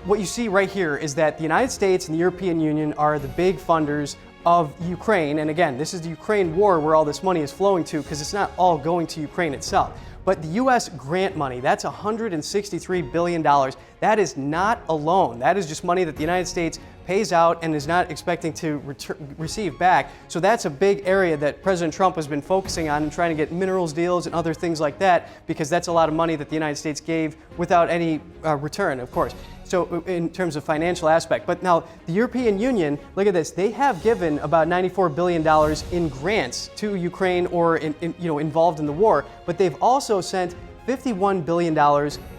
what you see right here is that the United States and the European Union are the big funders of Ukraine. And again, this is the Ukraine war where all this money is flowing to, because it's not all going to Ukraine itself. But the U.S. grant money, that's $163 billion. That is not a loan. That is just money that the United States pays out and is not expecting to receive back. So that's a big area that President Trump has been focusing on and trying to get minerals deals and other things like that, because that's a lot of money that the United States gave without any return, of course. So in terms of financial aspect. But now the European Union, look at this, they have given about $94 billion in grants to Ukraine or involved in the war, but they've also sent $51 billion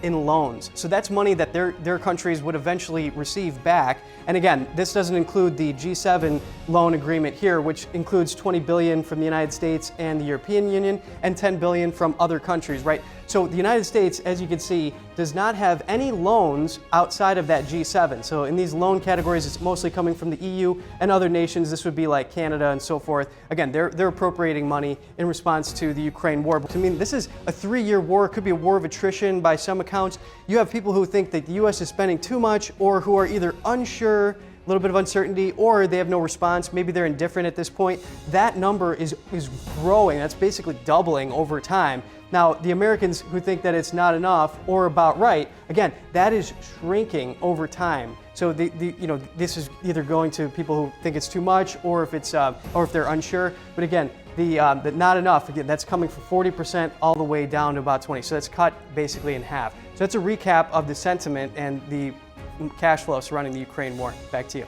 in loans. So that's money that their countries would eventually receive back. And again, this doesn't include the G7 loan agreement here, which includes $20 billion from the United States and the European Union and $10 billion from other countries, right? So the United States, as you can see, does not have any loans outside of that G7. So in these loan categories, it's mostly coming from the EU and other nations. This would be like Canada and so forth. Again, they're appropriating money in response to the Ukraine war. I mean, this is a 3-year war. It could be a war of attrition by some accounts. You have people who think that the U.S. is spending too much, or who are either unsure, a little bit of uncertainty, or they have no response. Maybe they're indifferent at this point. That number is growing. That's basically doubling over time. Now, the Americans who think that it's not enough or about right, again, that is shrinking over time. So this is either going to people who think it's too much, or if it's or if they're unsure. But again, the not enough, again, that's coming from 40% all the way down to about 20. So that's cut basically in half. So that's a recap of the sentiment and the cash flow surrounding the Ukraine war. Back to you.